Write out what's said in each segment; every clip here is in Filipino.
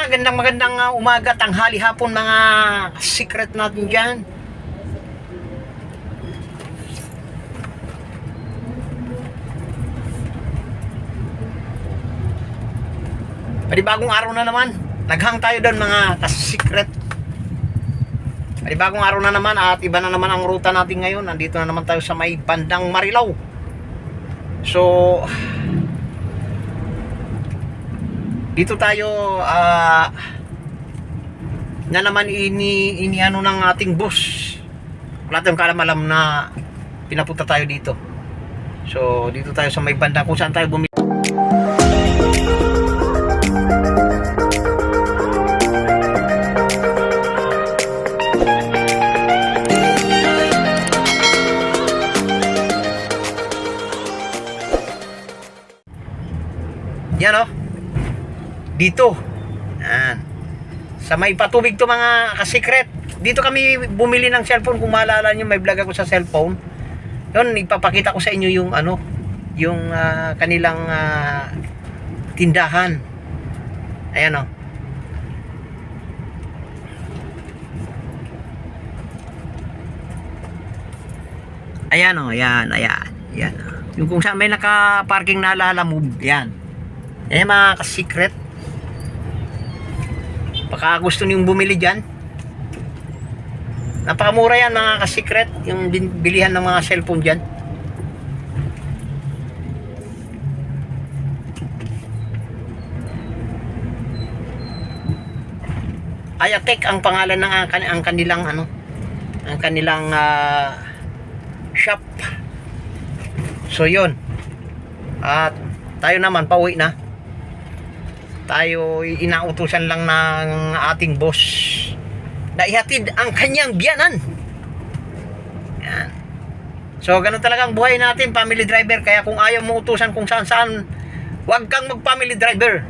magandang umaga, tanghali, hapon mga secret natin dyan. Panibagong araw na naman. Naghang tayo doon mga ka-secret. Panibagong araw na naman at iba na naman ang ruta natin ngayon. Nandito na naman tayo sa may bandang Marilao. So, dito tayo na naman iniano ng ating boss. Wala tayong kalamalam na pinapunta tayo dito. So, dito tayo sa may banda kung saan tayo bumili. Yan o. Dito. Yan. Sa may patubig to mga ka-secret. Dito kami bumili ng cellphone. Kung maalala nyo, may vlog ako sa cellphone. Yun, ipapakita ko sa inyo yung ano, yung kanilang tindahan. Ayan o. Ayan o, ayan. Yung kung saan may naka-parking na lalamove, yan. Ayan mga ka-secret. Baka gusto niyong bumili dyan. Napakamura yan mga ka-secret. Yung bilihan ng mga cellphone dyan. Ayatek ang pangalan ng ang kanilang ano, ang kanilang shop. So yun. At tayo naman pauwi na. Tayo inautusan lang ng ating boss na ihatid ang kanyang biyanan. Yan. So ganun talaga ang buhay natin, family driver. Kaya kung ayaw mo utusan kung saan saan, huwag kang mag family driver.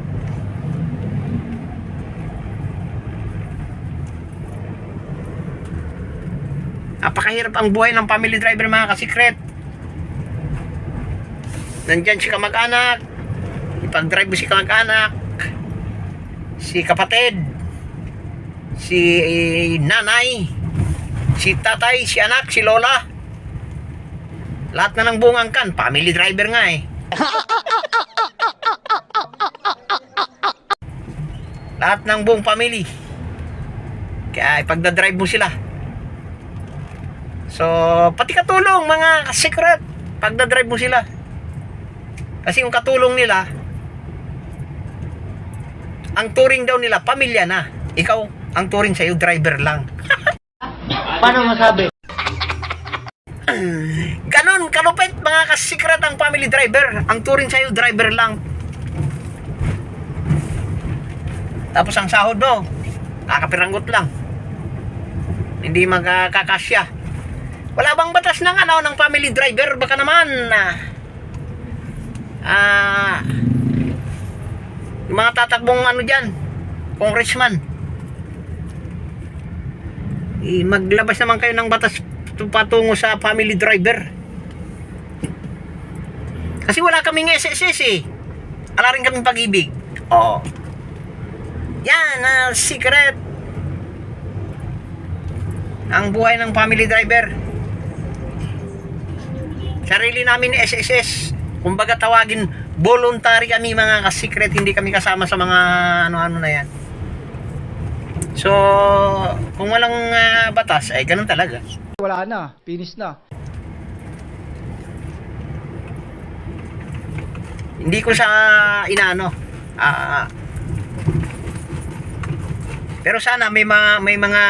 Napakahirap ang buhay ng family driver mga ka-secret. Nandyan si kamag-anak, ipag-drive mo si kamag-anak, si kapatid, si nanay, si tatay, si anak, si lola. Lahat na ng buong angkan, family driver nga eh. Lahat ng buong family. Kaya ipagdadrive mo sila. So, pati katulong mga secret, pagdadrive mo sila. Kasi yung katulong nila, ang touring daw nila, pamilya na. Ikaw, ang touring sa'yo, driver lang. Paano masabi? Ganon, kalupit mga ka-secret ang family driver. Ang touring sa'yo, driver lang. Tapos ang sahod mo, nakapiranggot lang. Hindi magkakasya. Wala bang batas ng ano, ng family driver? Baka naman, yung mga tatakbong ano dyan, congressman, maglabas naman kayo ng batas patungo sa family driver. Kasi wala kaming SSS eh. Wala rin kaming pag-ibig. Oo. Yan, secret ang buhay ng family driver. Sarili namin ni SSS. Kumbaga tawagin, voluntary kami mga ka-secret. Hindi kami kasama sa mga ano-ano na yan. So, kung walang batas, ay ganun talaga. Wala na, finish na. Hindi ko sa inaano. Pero sana may mga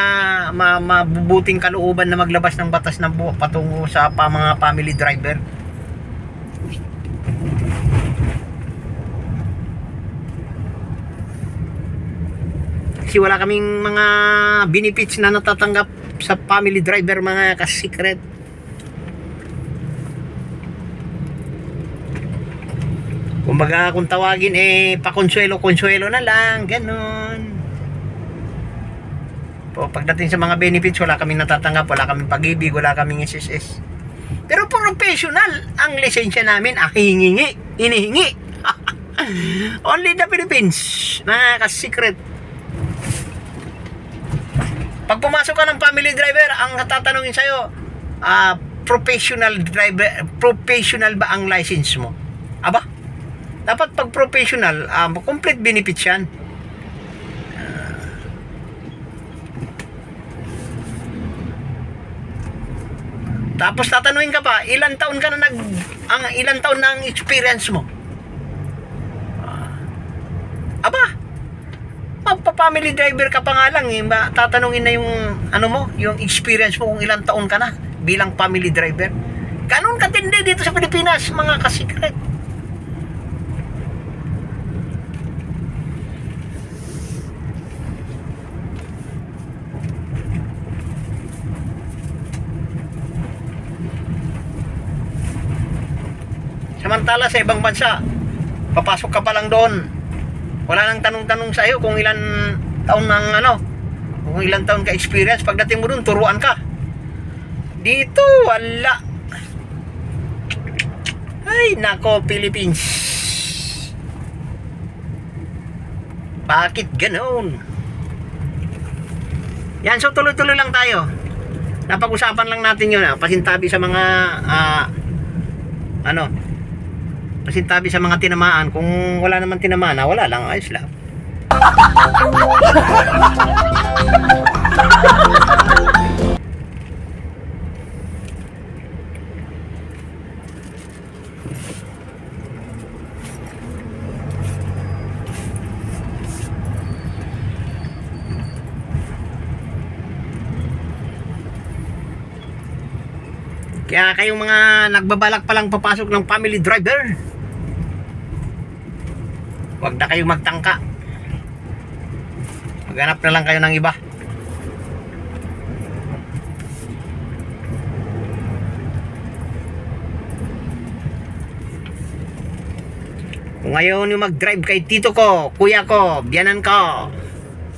mabubuting kalooban na maglabas ng batas ng buhok patungo sa mga family driver. Kasi wala kaming mga benefits na natatanggap sa family driver mga ka-secret. Kumbaga kung tawagin pakonsuelo-konsuelo na lang, ganun. Pagdating sa mga benefits, wala kaming natatanggap, wala kaming pag-ibig, wala kaming SSS. Pero professional ang lisensya namin, hinihingi. Only the Philippines, mga ka-secret. Pag pumasok ka ng family driver, ang tatanungin sa'yo, professional ba ang license mo? Aba, dapat pag professional, complete benefits yan. Tapos tatanungin ka pa, ilang taon na ang experience mo? Aba, magpa-family driver ka pa nga lang, tatanungin na yung yung experience mo kung ilang taon ka na bilang family driver. Ganon katindi dito sa Pilipinas, mga kasikret. Samantala sa ibang bansa, papasok ka pa lang doon, wala nang tanong-tanong sa iyo kung ilan taon kung ilang taon ka experience. Pagdating mo doon, turuan ka. Dito, wala. Ay, nako, Philippines. Bakit ganoon? Yan, so tuloy-tuloy lang tayo. Napag-usapan lang natin yun, pasintabi sa mga, pasintabi sa mga tinamaan. Kung wala naman tinamaan, wala lang, ayos lang. Kaya kayong mga nagbabalak pa lang papasok ng family driver, huwag na kayong magtangka. Maghanap na lang kayo ng iba. Kung ngayon yung mag-drive kay tito ko, kuya ko, biyanan ko,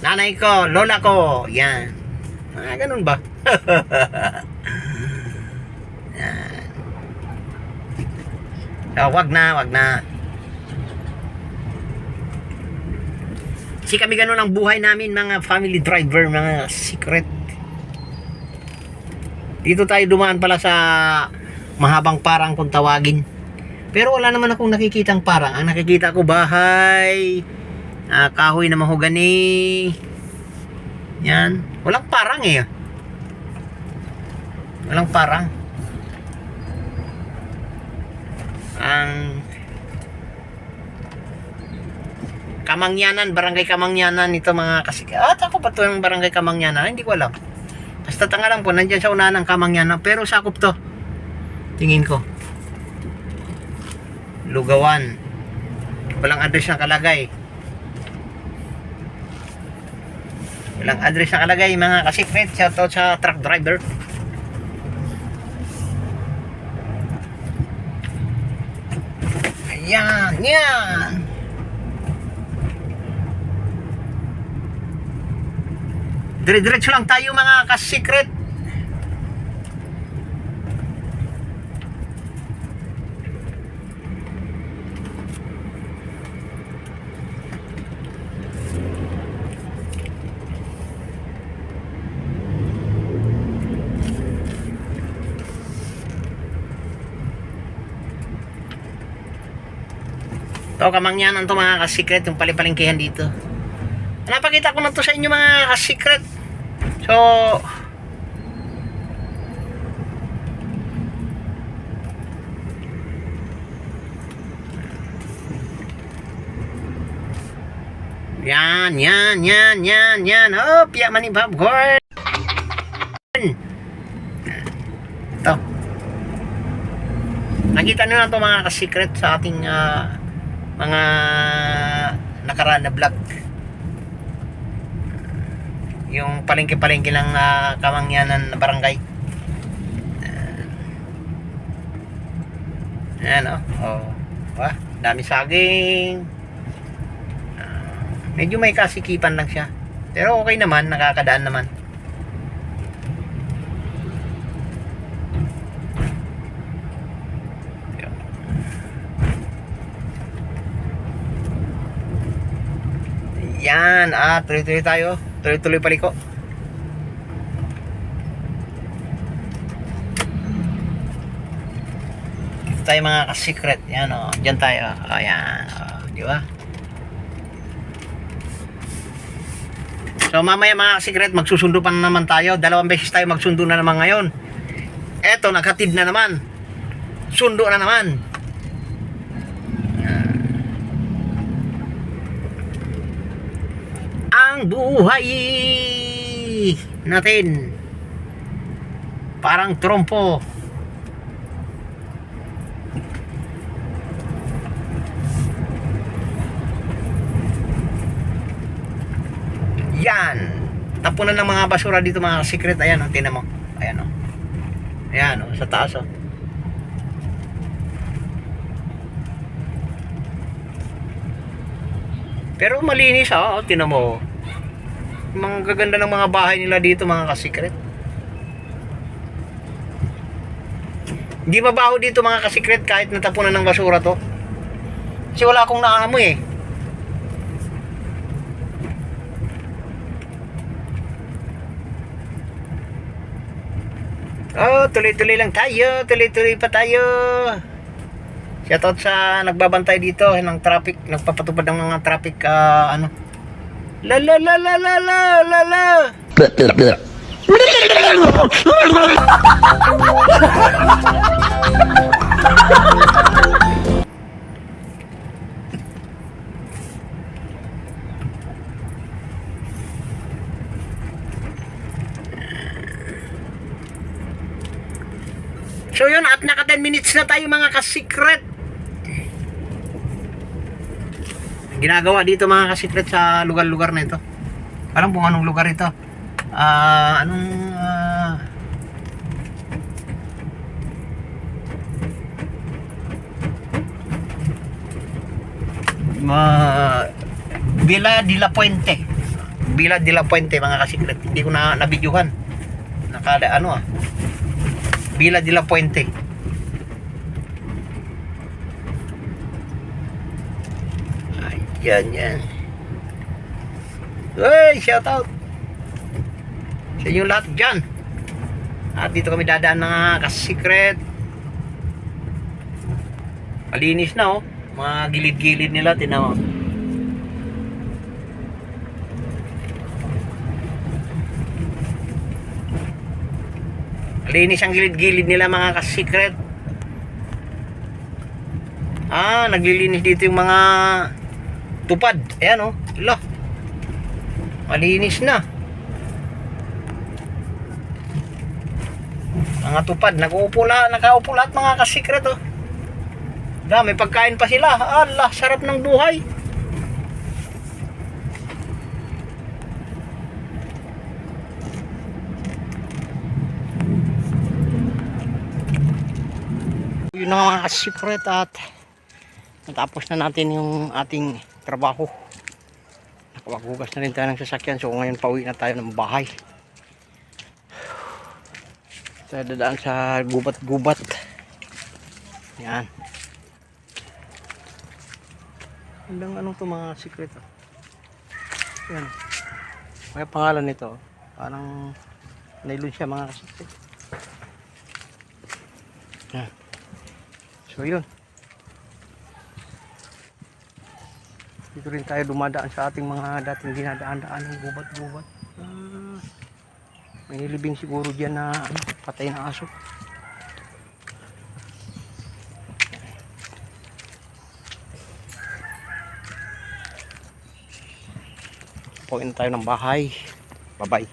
nanay ko, lola ko, yan. Ganun ba? Yan. So, wag na. Kasi kami ganun ang buhay namin, mga family driver, mga secret. Dito tayo dumaan pala sa mahabang parang kung tawagin. Pero wala naman akong nakikitang parang. Ang nakikita ko bahay, kahoy na mahogani. Yan. Walang parang eh. Walang parang. Ang Kamangyanan, Barangay Kamangyanan ito, mga kasik. Ako pa to yung Barangay Kamangyanan, hindi ko alam. Basta tangalan ko, nandiyan sa unahan ng Kamangyanan, pero sakop to. Tingin ko. Lugawan. Walang address na kalagay. Walang address na kalagay, mga kasikret. Shoutout sa truck driver. Yan. Dire-diretso lang tayo, mga kasikret. Ito, Kamangyanan to, mga kasikret, yung palipalingkihan dito. Napakita ko na to sa inyo, mga kasikret. So, yan. Oh, piyak man ni popcorn. Ito. Nakita nyo na to, mga kasikret, sa ating mga nakaraan na vlog. Yung palengke-palengke ng Kamangyanan na barangay. Ayan, dami saging. Medyo may kasikipan lang siya, pero okay naman, nakakadaan naman. Yan, tuloy-tuloy tayo. Tuloy-tuloy paliko. tayo mga ka-secret. Yan o. Diyan tayo. Ayan. O, di ba? So mamaya mga ka-secret, magsusundo pa na naman tayo. 2 beses tayo magsundo na naman ngayon. Eto, naghatid na naman. Sundo na naman. Ang buhay natin parang trompo. Yan. Tapunan ng mga basura dito mga secret. Ayan, oh, tingnan mo. Ayan, oh. Ayan, oh, sa taas, oh. Pero malinis, oh. Tingnan mo. Mga gaganda ng mga bahay nila dito mga ka-secret. Hindi mabaho dito mga ka-secret kahit natapunan ng basura to. Kasi wala akong naamoy eh. Oh, tuloy-tuloy lang tayo. Tuloy-tuloy pa tayo. Shoutout sa nagbabantay dito ng traffic, nagpapatupad ng mga traffic ano. La la la la la la la la. So yun, at naka 10 minutes na tayo mga ka-secret. Ginagawa dito mga ka-secret sa lugar-lugar na ito. Alam kung anong lugar ito. Villa de la Puente. Villa de la Puente mga ka-secret. Hindi ko na nabidyuhan. Villa de la Puente. Ayan, yan. Hey, shout out sa inyo lahat dyan. At dito kami dadaan ng ka-secret. Malinis na oh. Mga gilid-gilid nila, tingnan mo. Malinis ang gilid-gilid nila mga ka-secret. Naglilinis dito yung mga tupad. Ayan oh. Ila. Malinis na. Mga tupad. Nakaupo lahat mga ka-secret oh. May pagkain pa sila. Allah, sarap ng buhay. Yun ang mga ka-secret at natapos na natin yung ating trabaho. Nakapaghugas na rin tayo ng sasakyan. So ngayon pauwi na tayo ng bahay. Tayo dadaan sa gubat-gubat. Yan. Anong to mga secret oh. Yan. May pangalan nito. Parang nylon siya mga secret. Yan. So yun. Dito rin tayo dumadaan sa ating mga dating dinadaan-daan ng gubat-gubat. May nilibing siguro dyan na patay na aso. Pauwi na tayo ng bahay. Bye-bye.